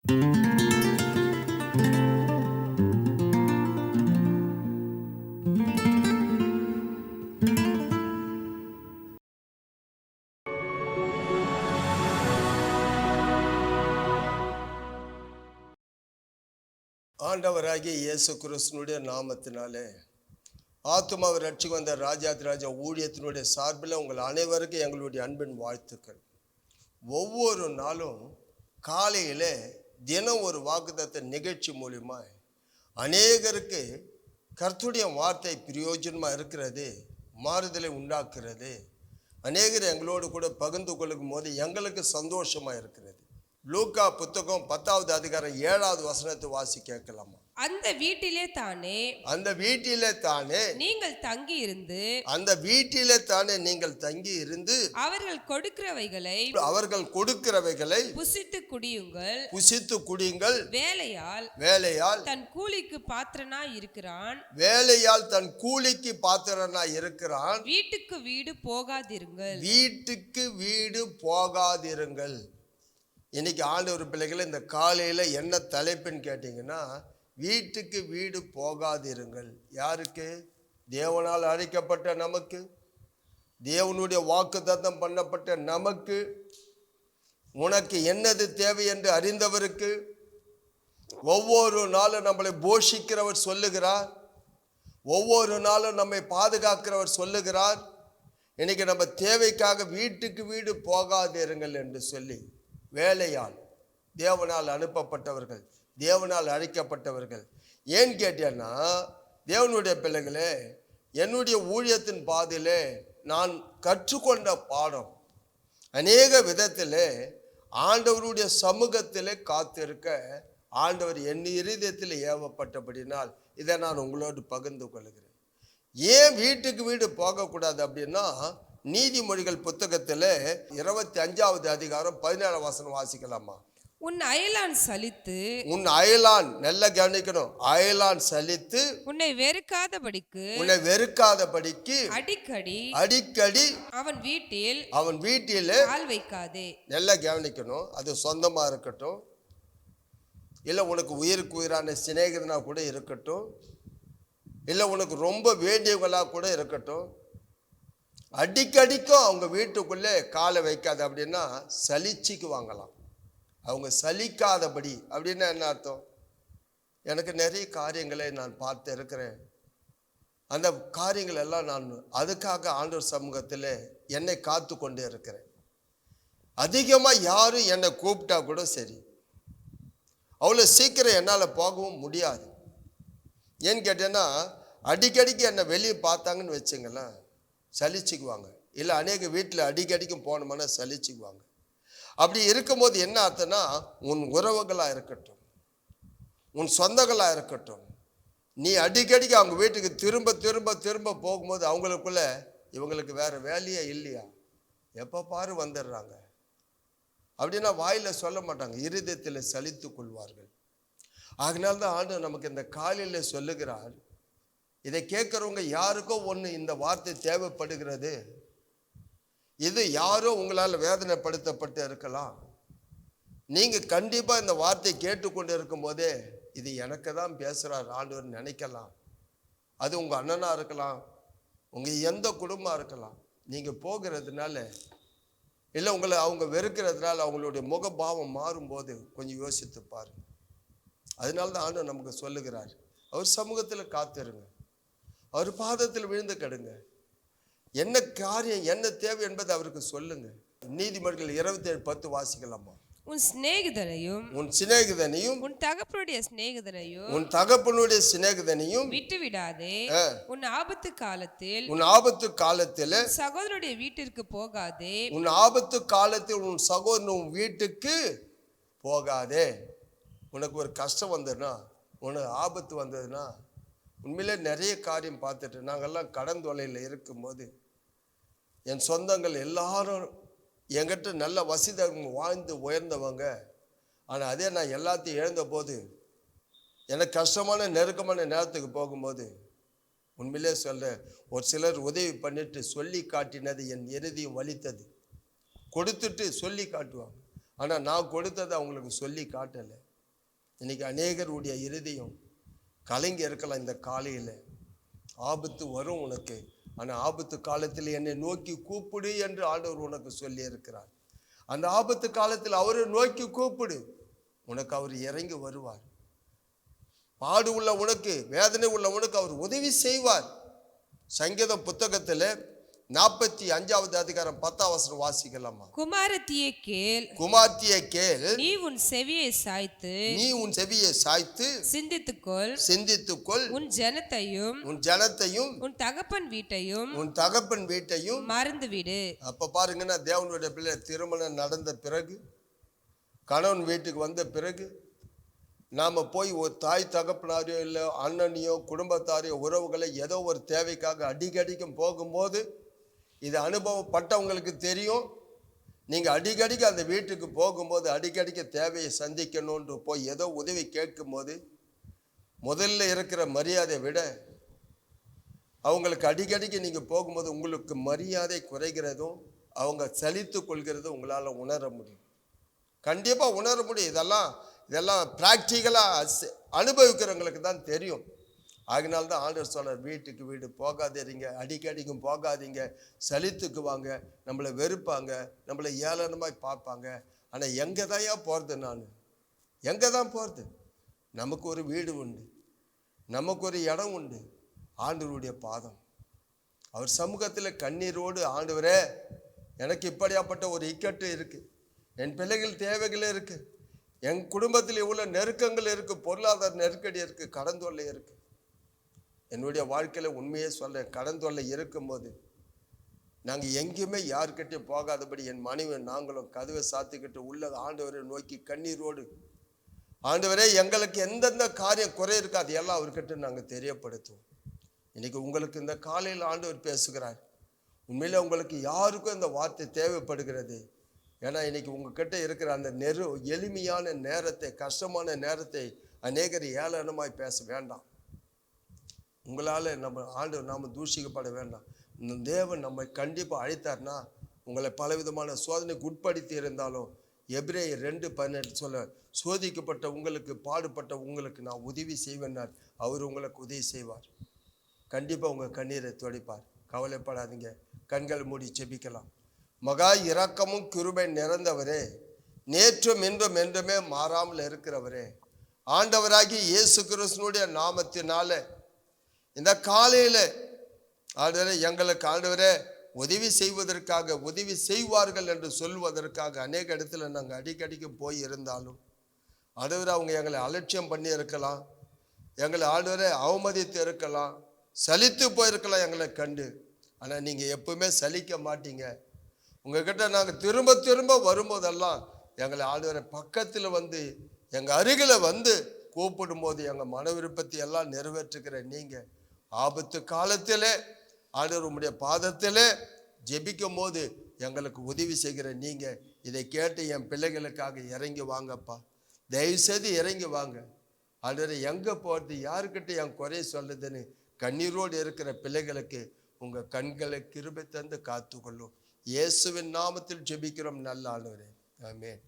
ஆண்டவராகிய இயேசு கிறிஸ்துனுடைய நாமத்தினாலே ஆத்துமாவை ரட்சிக்கு வந்த ராஜாதிராஜா ஊழியத்தினுடைய சார்பில் உங்கள் அனைவருக்கும் எங்களுடைய அன்பின் வாழ்த்துக்கள். ஒவ்வொரு நாளும் காலையில் தினம் ஒரு வாக்குத்தத்த நிகழ்ச்சி மூலிமா அநேகருக்கு கர்த்தருடைய வார்த்தை பிரயோஜனமாக இருக்கிறது, மாறுதலை உண்டாக்குறது. அநேகர் எங்களோடு கூட பகிர்ந்து கொள்ளும் போது எங்களுக்கு சந்தோஷமாக இருக்கிறது. லூக்கா புத்தகம் 10வது அதிகாரம் 7வது வசனத்தை வாசி கேட்கலாமா? அந்த வீட்டிலே தானே நீங்கள் தங்கி இருந்து அவர்கள் கொடுக்கிறவைகளை புசித்து குடியுங்கள். வேலையால் தன் கூலிக்கு பாத்திரனாய் இருக்கிறான். வீட்டுக்கு வீடு போகாதிருங்கள். இன்னைக்கு ஆண்டவர் பிள்ளைகளை இந்த காலையில் என்ன தலைப்புன்னு கேட்டிங்கன்னா, வீட்டுக்கு வீடு போகாதிருங்கள். யாருக்கு? தேவனால் அழைக்கப்பட்ட நமக்கு, தேவனுடைய வாக்குத்தத்தம் பண்ணப்பட்ட நமக்கு, உனக்கு என்னது தேவை என்று அறிந்தவருக்கு, ஒவ்வொரு நாளும் நம்மளை போஷிக்கிறவர் சொல்லுகிறார், ஒவ்வொரு நாளும் நம்மை பாதுகாக்கிறவர் சொல்லுகிறார். இன்னைக்கு நம்ம தேவைக்காக வீட்டுக்கு வீடு போகாதிருங்கள் என்று சொல்லி, வேலையால் தேவனால் அனுப்பப்பட்டவர்கள், தேவனால் அழைக்கப்பட்டவர்கள். ஏன் கேட்டேன்னா, தேவனுடைய பிள்ளைகளே, என்னுடைய ஊழியத்தின் பாதையிலே நான் கற்றுக்கொண்ட பாடம் அநேக விதத்தில் ஆண்டவருடைய சமூகத்திலே காத்திருக்க ஆண்டவர் என் இருதயத்தில் ஏவப்பட்டபடினால் இதை நான் உங்களோடு பகிர்ந்து கொள்கிறேன். ஏன் வீட்டுக்கு வீடு போகக்கூடாது அப்படின்னா, நீதிமொழிகள் புத்தகத்தில் 25வது அதிகாரம் 17 வசனம் வாசிக்கலாமா? உன் அயலான் நல்ல கவனிக்கணும். அயலான் சலித்து உன்னை வெறுக்காதபடிக்கு அடிக்கடி அவன் வீட்டில் கால் வைக்காதே. நல்லா கவனிக்கணும். அது சொந்தமா இருக்கட்டும், இல்லை உனக்கு உயிருக்கு உயிரான சிநேகிதனா கூட இருக்கட்டும், இல்லை உனக்கு ரொம்ப வேண்டியவங்களா கூட இருக்கட்டும், அடிக்கடிக்கும் அவங்க வீட்டுக்குள்ளே காலை வைக்காது. அப்படின்னா சலிச்சுக்கு வாங்கலாம். அவங்க சலிக்காதபடி அப்படின்னா என்ன அர்த்தம்? எனக்கு நிறைய காரியங்களை நான் பார்த்து இருக்கிறேன். அந்த காரியங்கள் எல்லாம் நான் அதுக்காக ஆண்டவர் சமூகத்தில் என்னை காத்து கொண்டு இருக்கிறேன். அதிகமாக யாரும் என்னை கூப்பிட்டா கூட சரி, அவ்வளோ சீக்கிரம் என்னால் போகவும் முடியாது. ஏன்னு கேட்டேன்னா, அடிக்கடிக்கு என்னை வெளியே பார்த்தாங்கன்னு வச்சுங்களேன், சலிச்சுக்குவாங்க. இல்லை அநேக வீட்டில் அடிக்கடிக்கும் போனோம்னா சலிச்சுக்குவாங்க. அப்படி இருக்கும்போது என்ன அர்த்தம்னா, உன் உறவுகளாக இருக்கட்டும், உன் சொந்தங்களாக இருக்கட்டும், நீ அடிக்கடிக்கு அவங்க வீட்டுக்கு திரும்ப திரும்ப திரும்ப போகும்போது அவங்களுக்குள்ள இவங்களுக்கு வேறு வேலையே இல்லையா, எப்போ பாரு வந்துடுறாங்க அப்படின்னா வாயில் சொல்ல மாட்டாங்க, இருதயத்தில் சலித்து கொள்வார்கள். அதனால்தான் ஆண்டவர் நமக்கு இந்த காலையில் சொல்லுகிறார், இதை கேட்குறவங்க யாருக்கோ ஒன்று இந்த வார்த்தை தேவைப்படுகிறது. இது யாரோ உங்களால் வேதனைப்படுத்தப்பட்டு இருக்கலாம். நீங்கள் கண்டிப்பாக இந்த வார்த்தை கேட்டுக்கொண்டு இருக்கும் போதே இது எனக்கு தான் பேசுகிறார் ஆண்டவர் நினைக்கலாம். அது உங்கள் அண்ணனாக இருக்கலாம், உங்கள் எந்த குடும்பமாக இருக்கலாம். நீங்கள் போகிறதுனால இல்லை உங்களை அவங்க வெறுக்கிறதுனால அவங்களுடைய முகபாவம் மாறும்போது கொஞ்சம் யோசித்து பாருங்க. அதனால தான் ஆண்டவர் நமக்கு சொல்லுகிறார், அவர் சமூகத்தில் காத்திருங்க, அவர் பாதத்தில் விழுந்து கடுங்க. என்ன காரியம், என்ன தேவை என்பது அவருக்கு சொல்லுங்க. நீதிமொழிகள் 27:10 வாசிக்கலாமா? உன் சிநேகிதனையும் உன் தகப்பனுடைய சிநேகிதனையும் விட்டு விடாதே. உன் ஆபத்து காலத்தில் சகோதரனுடைய வீட்டிற்கு போகாதே. உன் ஆபத்து காலத்தில் உன் சகோதரன் வீட்டுக்கு போகாதே. உனக்கு ஒரு கஷ்டம் வந்ததுன்னா, உனக்கு ஆபத்து வந்ததுன்னா, உண்மையிலே நிறைய காரியம் பார்த்துட்டு நாங்கள்லாம் கடன் தொலையில் இருக்கும்போது என் சொந்தங்கள் எல்லாரும் என்கிட்ட நல்ல வசதி வாழ்ந்து உயர்ந்தவங்க. ஆனால் அதே நான் எல்லாத்தையும் இழந்த போது, எனக்கு கஷ்டமான நெருக்கமான நேரத்துக்கு போகும்போது உண்மையிலே சொல்ல, ஒரு சிலர் உதவி பண்ணிட்டு சொல்லி காட்டினது என் இறுதியும் வலித்தது. கொடுத்துட்டு சொல்லி காட்டுவாங்க, ஆனால் நான் கொடுத்ததை அவங்களுக்கு சொல்லி காட்டலை. இன்னைக்கு அநேகருடைய இருதயம் கலங்கி இருக்கலாம். இந்த காலையில் ஆபத்து வரும் உனக்கு, ஆனால் ஆபத்து காலத்தில் என்னை நோக்கி கூப்பிடு என்று ஆண்டவர் உனக்கு சொல்லி இருக்கிறார். அந்த ஆபத்து காலத்தில் அவரை நோக்கி கூப்பிடு, உனக்கு அவர் இறங்கி வருவார். பாடு உள்ள உனக்கு, வேதனை உள்ள உனக்கு அவர் உதவி செய்வார். சங்கீதம் புத்தகத்தில் 45வது அதிகாரம் 10ஆம் வசனம் வாசிக்கலாமா? குமாரத்தியே கேள், குமார்த்தியை கேள், நீ உன் செவியை சாய்த்து, நீ உன் செவியை சாய்த்து சிந்தித்துக்கொள், சிந்தித்துக்கொள், உன் ஜனத்தையும் உன் ஜனத்தையும் உன் தகப்பன் வீட்டையும் உன் தகப்பன் வீட்டையும் மறந்துவிடு. அப்ப பாருங்கன்னா, தேவனுடைய பிள்ளை திருமணம் நடந்த பிறகு, கணவன் வீட்டுக்கு வந்த பிறகு, நாம் போய் ஒரு தாய் தகப்பனாரையோ இல்லை அண்ணனையோ குடும்பத்தாரையோ உறவுகளை ஏதோ ஒரு தேவைக்காக அடிக்கடிக்கும் போகும்போது, இது அனுபவப்பட்டவங்களுக்கு தெரியும். நீங்கள் அடிக்கடிக்கு அந்த வீட்டுக்கு போகும்போது, அடிக்கடிக்கு தேவையை சந்திக்கணும்னு போய் ஏதோ உதவி கேட்கும்போது, முதல்ல இருக்கிற மரியாதையை விட அவங்களுக்கு அடிக்கடிக்கு நீங்கள் போகும்போது உங்களுக்கு மரியாதை குறைகிறதும் அவங்க சலித்து கொள்கிறதும் உங்களால் உணர முடியும். கண்டிப்பாக உணர முடியும். இதெல்லாம் ப்ராக்டிக்கலாக அனுபவிக்கிறவங்களுக்கு தான் தெரியும். அதனால்தான் ஆண்டவர் சொல்றார், வீட்டுக்கு வீடு போகாதீங்க, அடிக்கடிக்கும் போகாதீங்க, சலித்துக்குவாங்க, நம்மளை வெறுப்பாங்க, நம்மளை ஏளனமாய் பார்ப்பாங்க. ஆனால் எங்கே தான்யா போகிறது? நான் எங்கே தான் போகிறது? நமக்கு ஒரு வீடு உண்டு, நமக்கு ஒரு இடம் உண்டு, ஆண்டவருடைய பாதம். அவர் சமூகத்தில் கண்ணீரோடு, ஆண்டவரே எனக்கு இப்படியாப்பட்ட ஒரு இக்கட்டு இருக்குது, என் பிள்ளைகள் தேவைகள் இருக்குது, என் குடும்பத்தில் இவ்வளோ நெருக்கங்கள் இருக்குது, பொருளாதார நெருக்கடி இருக்குது, கடன் தொல்லை இருக்குது. என்னுடைய வாழ்க்கையில் உண்மையே சொல்கிறேன், கடன் தொல்லை இருக்கும்போது நாங்கள் எங்கேயுமே யார்கிட்டையும் போகாதபடி என் மனைவி நாங்களும் கதவை சாத்திக்கிட்டு உள்ள ஆண்டவரை நோக்கி கண்ணீரோடு, ஆண்டவரே எங்களுக்கு எந்தெந்த காரியம் குறை இருக்காது எல்லாம் அவர்கிட்ட நாங்கள் தெரியப்படுத்துவோம். இன்னைக்கு உங்களுக்கு இந்த காலையில் ஆண்டவர் பேசுகிறார். உண்மையிலே உங்களுக்கு யாருக்கும் இந்த வார்த்தை தேவைப்படுகிறது. ஏன்னா இன்னைக்கு உங்ககிட்ட இருக்கிற அந்த எளிமையான நேரத்தை, கஷ்டமான நேரத்தை அநேகர் ஏளனமாய் பேச வேண்டாம். உங்களால் நம்ம ஆண்டவர் நாம் தூஷிக்கப்பட வேண்டாம். தேவன் நம்மை கண்டிப்பாக அழைத்தார்னா, உங்களை பலவிதமான சோதனைக்கு உட்படுத்தி இருந்தாலும் எபிரேயர் 2:18 சொல்ல, சோதிக்கப்பட்ட உங்களுக்கு, பாடுபட்ட உங்களுக்கு நான் உதவி செய்வேன்னார். அவர் உங்களுக்கு உதவி செய்வார். கண்டிப்பாக உங்கள் கண்ணீரை துடைப்பார். கவலைப்படாதீங்க. கண்கள் மூடி ஜெபிக்கலாம். மகா இரக்கமும் கிருபை நிறைந்தவரே, நேற்றும் இன்றும் என்றுமே மாறாமல் இருக்கிறவரே, ஆண்டவராகி இயேசு கிறிஸ்துவினுடைய நாமத்தினால இந்த காலையில் ஆண்டவரே எங்களுக்கு ஆண்டவரே உதவி செய்வதற்காக, உதவி செய்வார்கள் என்று சொல்வதற்காக அநேக இடத்துல நாங்கள் அடிக்கடிக்கு போய் இருந்தாலும் ஆண்டவரே அவங்க எங்களை அலட்சியம் பண்ணி இருக்கலாம், எங்களை ஆண்டவரே அவமதித்து இருக்கலாம், சலித்து போயிருக்கலாம் எங்களை கண்டு. ஆனால் நீங்கள் எப்பவுமே சலிக்க மாட்டீங்க. உங்ககிட்ட நாங்கள் திரும்ப திரும்ப வரும்போதெல்லாம் எங்களை ஆண்டவரை பக்கத்தில் வந்து, எங்கள் அருகில் வந்து கூப்பிடும்போது எங்கள் மன விருப்பத்தை எல்லாம் நிறைவேற்றுக்கிற நீங்கள், ஆபத்து காலத்திலே ஆண்டவர் உம்முடைய பாதத்திலே ஜெபிக்கும் போது எங்களுக்கு உதவி செய்கிற நீங்கள், இதை கேட்டு என் பிள்ளைகளுக்காக இறங்கி வாங்கப்பா, தயவுசெய்து இறங்கி வாங்க. ஆண்டவரை எங்கே போகிறது, யாருக்கிட்ட என் குறைய சொல்லுதுன்னு கண்ணீரோடு இருக்கிற பிள்ளைகளுக்கு உங்கள் கண்களை கிருபை தந்து காத்துக்கொள்ளும். இயேசுவின் நாமத்தில் ஜெபிக்கிறோம் நல்ல ஆண்டவரே, ஆமென்.